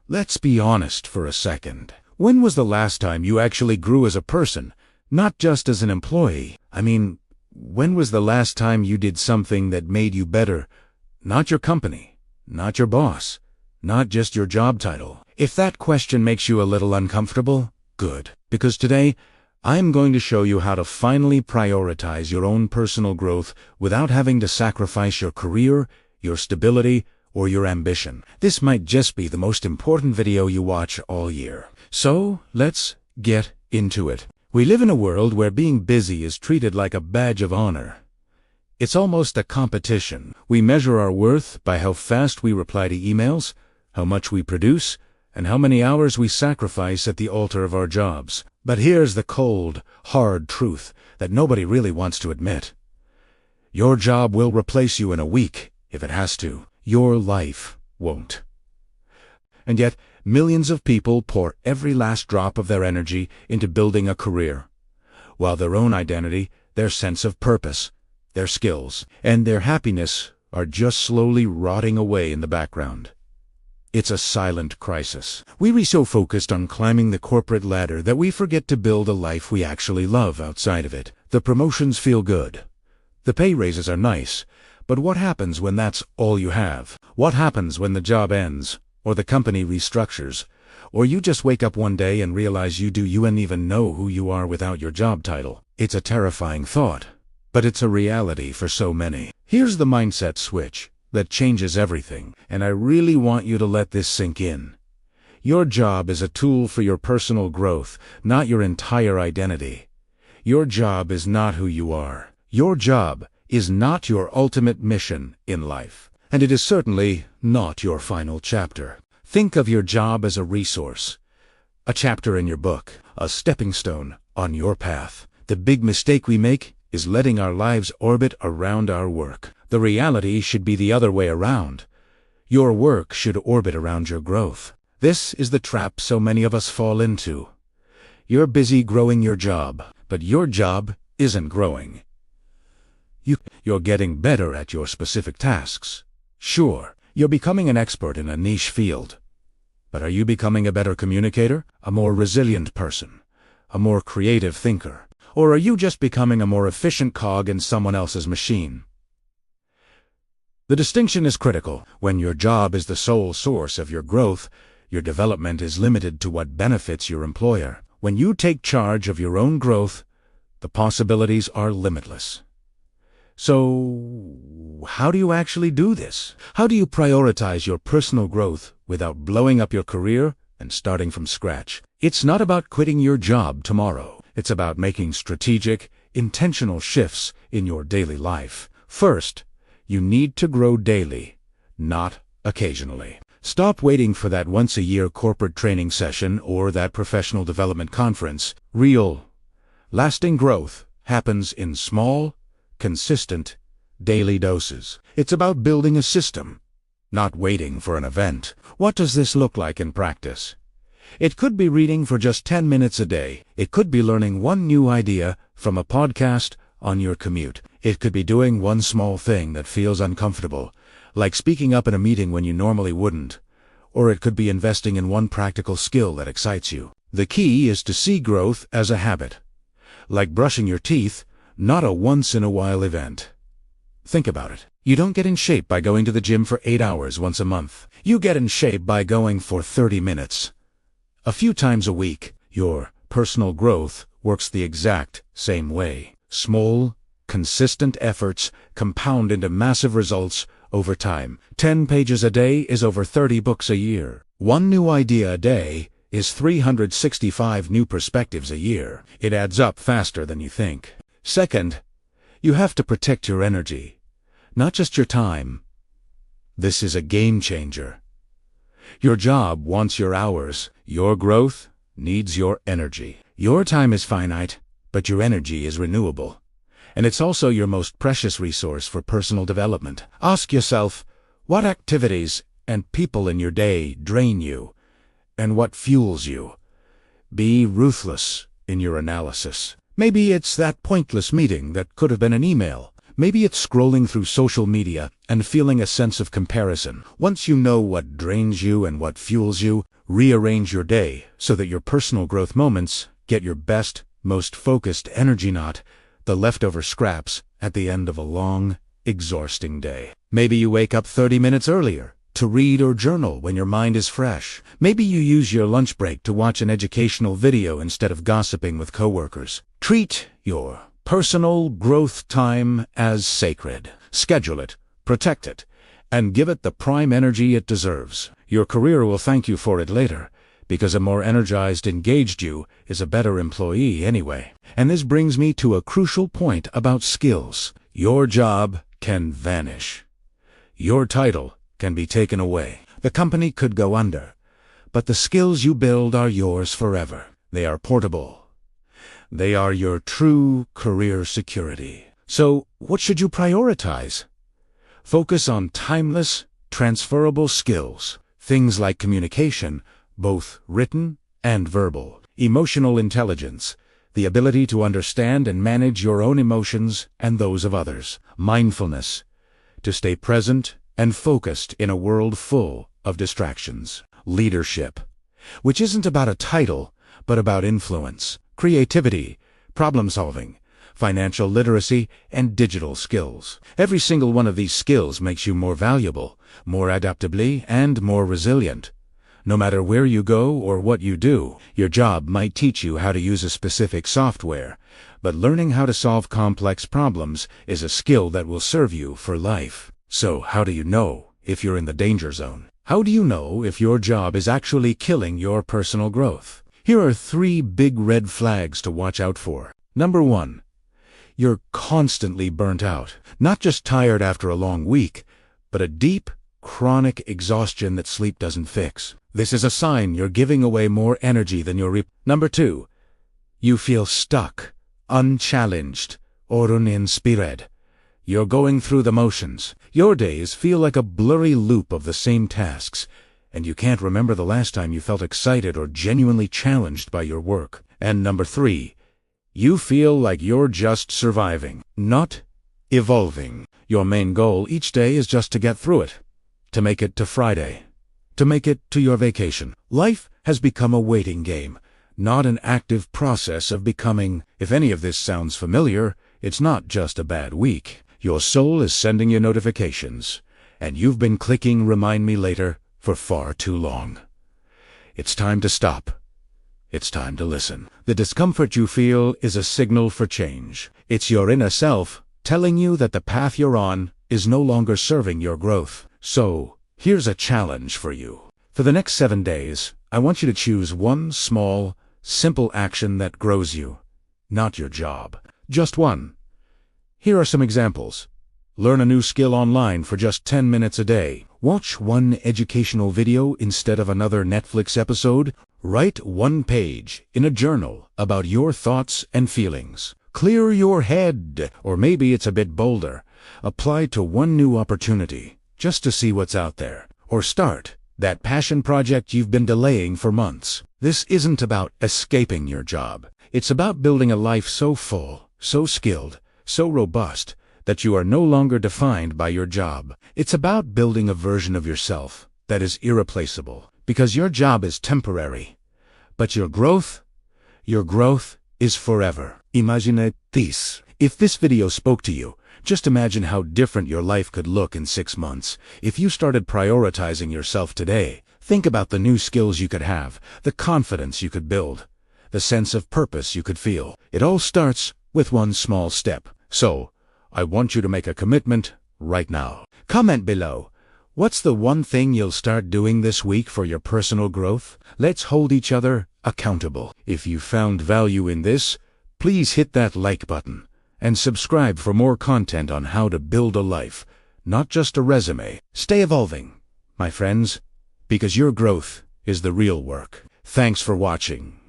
Let's be honest for a second. When was the last time you actually grew as a person, not just as an employee? When was the last time you did something that made you better? Not your company, not your boss, not just your job title. If that question makes you a little uncomfortable, good. Because today, I'm going to show you how to finally prioritize your own personal growth without having to sacrifice your career, your stability, or your ambition. This might just be the most important video you watch all year. So, let's get into it. We live in a world where being busy is treated like a badge of honor. It's almost a competition. We measure our worth by how fast we reply to emails, how much we produce, and how many hours we sacrifice at the altar of our jobs. But here's the cold, hard truth that nobody really wants to admit. Your job will replace you in a week, if it has to. Your life won't. And yet, millions of people pour every last drop of their energy into building a career, while their own identity, their sense of purpose, their skills, and their happiness are just slowly rotting away in the background. It's a silent crisis. We're so focused on climbing the corporate ladder that we forget to build a life we actually love outside of it. The promotions feel good. The pay raises are nice. But what happens when that's all you have? What happens when the job ends, or the company restructures, or you just wake up one day and realize you don't even know who you are without your job title? It's a terrifying thought, but it's a reality for so many. Here's the mindset switch that changes everything, and I really want you to let this sink in. Your job is a tool for your personal growth, not your entire identity. Your job is not who you are. Your job is not your ultimate mission in life, and it is certainly not your final chapter. Think of your job as a resource, a chapter in your book, a stepping stone on your path. The big mistake we make is letting our lives orbit around our work. The reality should be the other way around. Your work should orbit around your growth. This is the trap so many of us fall into. You're busy growing your job, but your job isn't growing. You're getting better at your specific tasks. Sure, you're becoming an expert in a niche field. But are you becoming a better communicator, a more resilient person, a more creative thinker? Or are you just becoming a more efficient cog in someone else's machine? The distinction is critical. When your job is the sole source of your growth, your development is limited to what benefits your employer. When you take charge of your own growth, the possibilities are limitless. So, how do you actually do this? How do you prioritize your personal growth without blowing up your career and starting from scratch? It's not about quitting your job tomorrow. It's about making strategic, intentional shifts in your daily life. First, you need to grow daily, not occasionally. Stop waiting for that once-a-year corporate training session or that professional development conference. Real, lasting growth happens in small, consistent, daily doses. It's about building a system, not waiting for an event. What does this look like in practice? It could be reading for just 10 minutes a day. It could be learning one new idea from a podcast on your commute. It could be doing one small thing that feels uncomfortable, like speaking up in a meeting when you normally wouldn't. Or it could be investing in one practical skill that excites you. The key is to see growth as a habit, like brushing your teeth, not a once-in-a-while event. Think about it. You don't get in shape by going to the gym for 8 hours once a month. You get in shape by going for 30 minutes. A few times a week. Your personal growth works the exact same way. Small, consistent efforts compound into massive results over time. 10 pages a day is over 30 books a year. One new idea a day is 365 new perspectives a year. It adds up faster than you think. Second, you have to protect your energy, not just your time. This is a game changer. Your job wants your hours. Your growth needs your energy. Your time is finite, but your energy is renewable. And it's also your most precious resource for personal development. Ask yourself, what activities and people in your day drain you, and what fuels you? Be ruthless in your analysis. Maybe it's that pointless meeting that could have been an email. Maybe it's scrolling through social media and feeling a sense of comparison. Once you know what drains you and what fuels you, Rearrange your day so that your personal growth moments get your best, most focused energy, not the leftover scraps at the end of a long, exhausting day. Maybe you wake up 30 minutes earlier to read or journal when your mind is fresh. Maybe you use your lunch break to watch an educational video instead of gossiping with coworkers. Treat your personal growth time as sacred. Schedule it, protect it, and give it the prime energy it deserves. Your career will thank you for it later, because a more energized, engaged you is a better employee anyway. And this brings me to a crucial point about skills. Your job can vanish. Your title can be taken away. The company could go under, but the skills you build are yours forever. They are portable. They are your true career security. So, what should you prioritize? Focus on timeless, transferable skills. Things like communication, both written and verbal. Emotional intelligence, the ability to understand and manage your own emotions and those of others. Mindfulness, to stay present and focused in a world full of distractions. Leadership, which isn't about a title, but about influence. Creativity, problem-solving, financial literacy, and digital skills. Every single one of these skills makes you more valuable, more adaptably, and more resilient. No matter where you go or what you do, your job might teach you how to use a specific software, but learning how to solve complex problems is a skill that will serve you for life. So, how do you know if you're in the danger zone? How do you know if your job is actually killing your personal growth? Here are 3 big red flags to watch out for. Number 1. You're constantly burnt out. Not just tired after a long week, but a deep, chronic exhaustion that sleep doesn't fix. This is a sign you're giving away more energy than you're Number 2. You feel stuck, unchallenged, or uninspired. You're going through the motions. Your days feel like a blurry loop of the same tasks, and you can't remember the last time you felt excited or genuinely challenged by your work. And number 3. You feel like you're just surviving, not evolving. Your main goal each day is just to get through it, to make it to Friday, to make it to your vacation. Life has become a waiting game, not an active process of becoming. If any of this sounds familiar, it's not just a bad week. Your soul is sending you notifications, and you've been clicking "Remind me later" for far too long. It's time to stop. It's time to listen. The discomfort you feel is a signal for change. It's your inner self telling you that the path you're on is no longer serving your growth. So, here's a challenge for you. For the next 7 days, I want you to choose one small, simple action that grows you, not your job. Just one. Here are some examples. Learn a new skill online for just 10 minutes a day. Watch one educational video instead of another Netflix episode. Write 1 page in a journal about your thoughts and feelings. Clear your head, or maybe it's a bit bolder. Apply to one new opportunity, just to see what's out there. Or start that passion project you've been delaying for months. This isn't about escaping your job. It's about building a life so full, so skilled, so robust, that you are no longer defined by your job. It's about building a version of yourself that is irreplaceable, because your job is temporary, but your growth is forever. Imagine this. If this video spoke to you, just imagine how different your life could look in 6 months. If you started prioritizing yourself today, think about the new skills you could have, the confidence you could build, the sense of purpose you could feel. It all starts with one small step. So, I want you to make a commitment right now. Comment below. What's the one thing you'll start doing this week for your personal growth? Let's hold each other accountable. If you found value in this, please hit that like button and subscribe for more content on how to build a life, not just a resume. Stay evolving, my friends, because your growth is the real work. Thanks for watching.